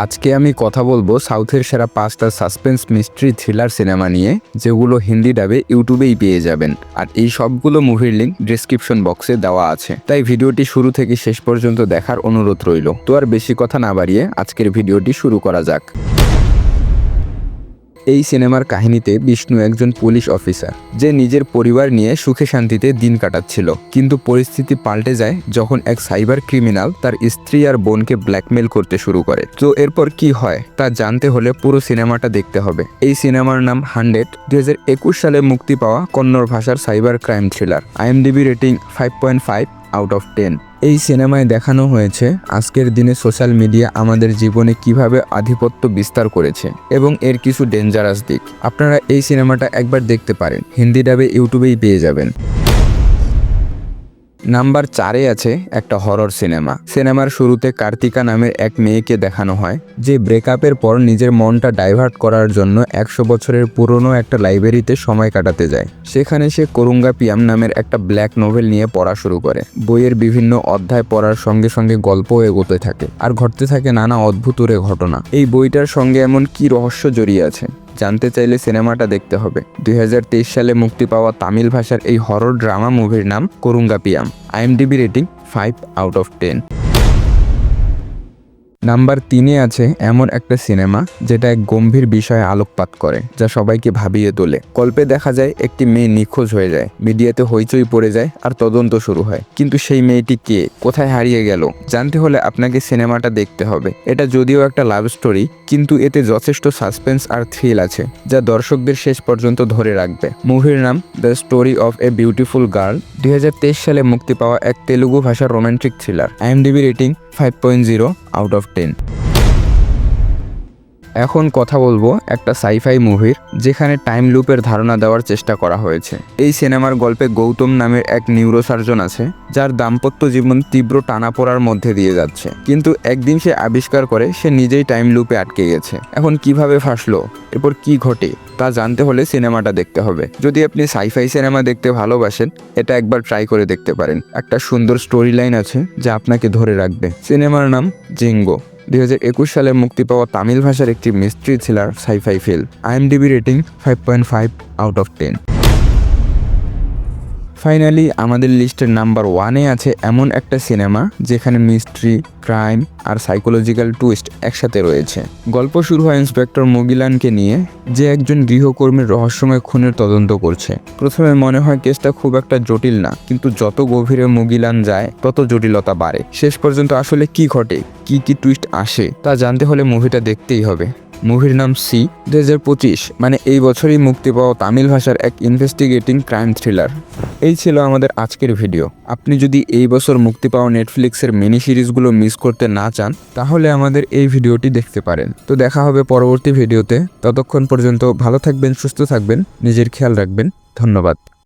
আজকে আমি কথা বলবো সাউথের সেরা 5টা সাসপেন্স মিস্ট্রি থ্রিলার সিনেমা নিয়ে, যেগুলো হিন্দি ডাবে ইউটিউবেই পেয়ে যাবেন। আর এই সবগুলো মুভির লিঙ্ক ডেসক্রিপশন বক্সে দেওয়া আছে, তাই ভিডিওটি শুরু থেকে শেষ পর্যন্ত দেখার অনুরোধ রইল। তো আর বেশি কথা না বাড়িয়ে আজকের ভিডিওটি শুরু করা যাক। এই সিনেমার কাহিনীতে বিষ্ণু একজন পুলিশ অফিসার, যে নিজের পরিবার নিয়ে সুখে শান্তিতে দিন কাটাচ্ছিল। কিন্তু পরিস্থিতি পাল্টে যায় যখন এক সাইবার ক্রিমিনাল তার স্ত্রী আর বোনকে ব্ল্যাকমেল করতে শুরু করে। তো এরপর কি হয় তা জানতে হলে পুরো সিনেমাটা দেখতে হবে। এই সিনেমার নাম 100, 2021 সালে মুক্তি পাওয়া কন্নড় ভাষার cyber crime thriller. IMDb rating 5.5 out of 10। এই সিনেমায় দেখানো হয়েছে আজকের দিনে সোশ্যাল মিডিয়া আমাদের জীবনে কিভাবে আধিপত্য বিস্তার করেছে এবং এর কিছু ডেঞ্জারাস দিক। আপনারা এই সিনেমাটা একবার দেখতে পারেন, হিন্দি ডাবে ইউটিউবেই পেয়ে যাবেন। নাম্বার 4-এ আছে একটা হরর সিনেমার শুরুতে কার্তিকা নামের এক মেয়েকে দেখানো হয়, যে ব্রেকআপের পর নিজের মনটা ডাইভার্ট করার জন্য 100 বছরের পুরনো একটা লাইব্রেরিতে সময় কাটাতে যায়। সেখানে সে করুঙ্গা পিয়াম নামের একটা ব্ল্যাক নোভেল নিয়ে পড়া শুরু করে। বইয়ের বিভিন্ন অধ্যায় পড়ার সঙ্গে সঙ্গে গল্প এগোতে থাকে আর ঘটতে থাকে নানা অদ্ভুতুরে ঘটনা। এই বইটার সঙ্গে এমন কি রহস্য জড়িয়ে আছে জানতে চাইলে সিনেমাটা দেখতে হবে। 2023 সালে মুক্তি পাওয়া তামিল ভাষার এই হরর ড্রামা মুভির নাম করুঙ্গা পিয়াম। IMDb rating 5 out of 10। Number 3-এ আছে এমন একটা সিনেমা যেটা এক গম্ভীর বিষয়ে আলোকপাত করে, যা সবাইকে ভাবিয়ে তোলে। গল্পে দেখা যায় একটি মেয়ে নিখোঁজ হয়ে যায়, মিডিয়াতে হইচই পড়ে যায় আর তদন্ত শুরু হয়। কিন্তু সেই মেয়েটি কে, কোথায় হারিয়ে গেল, জানতে হলে আপনাকে সিনেমাটা দেখতে হবে। এটা যদিও একটা লাভ স্টোরি, কিন্তু এতে যথেষ্ট সাসপেন্স আর থ্রিল আছে, যা দর্শকদের শেষ পর্যন্ত ধরে রাখবে। মুভির নাম the story of a beautiful girl. 2023 সালে মুক্তি পাওয়া এক তেলুগু ভাষার romantic thriller. IMDb rating 5.0 out of 10। এখন কথা বলবো একটা সাইফাই মুভির, যেখানে টাইম লুপের ধারণা দেওয়ার চেষ্টা করা হয়েছে। এই সিনেমার গল্পে গৌতম নামের এক নিউরোসার্জন আছে, যার দাম্পত্য জীবন তীব্র টানাপোড়ার মধ্যে দিয়ে যাচ্ছে। কিন্তু একদিন সে আবিষ্কার করে সে নিজেই টাইম লুপে আটকে গেছে। এখন কিভাবে ফাঁসলো, এরপর কি ঘটে তা জানতে হলে সিনেমাটা দেখতে হবে। যদি আপনি সাইফাই সিনেমা দেখতে ভালোবাসেন, এটা একবার ট্রাই করে দেখতে পারেন। একটা সুন্দর স্টোরি লাইন আছে যা আপনাকে ধরে রাখবে। সিনেমার নাম জিঙ্গো। 2021 সালে মুক্তি পাওয়া তামিল ভাষার একটি mystery thriller sci-fi film. IMDb rating 5.5 out of 10। Finally আমাদের লিস্টের নাম্বার 1-এ আছে এমন একটা সিনেমা যেখানে মিস্ট্রি, ক্রাইম আর সাইকোলজিক্যাল টুইস্ট একসাথে রয়েছে। গল্প শুরু হয় ইন্সপেক্টর মুগিলানকে নিয়ে, যে একজন গৃহকর্মীর রহস্যময় খুনের তদন্ত করছে। প্রথমে মনে হয় কেসটা খুব একটা জটিল না, কিন্তু যত গভীরে মুগিলান যায় তত জটিলতা বাড়ে। শেষ পর্যন্ত আসলে কি ঘটে, কি টুইস্ট আসে তা জানতে হলে মুভিটা দেখতেই হবে। মুভির নাম সি। 2025 মানে এই বছরই মুক্তি পাওয়া তামিল ভাষার এক ইনভেস্টিগেটিং ক্রাইম থ্রিলার। এই ছিল আমাদের আজকের ভিডিও। আপনি যদি এই বছর মুক্তি পাওয়া নেটফ্লিক্সের মিনি সিরিজগুলো মিস করতে না চান, তাহলে আমাদের এই ভিডিওটি দেখতে পারেন। তো দেখা হবে পরবর্তী ভিডিওতে। ততক্ষণ পর্যন্ত ভালো থাকবেন, সুস্থ থাকবেন, নিজের খেয়াল রাখবেন। ধন্যবাদ।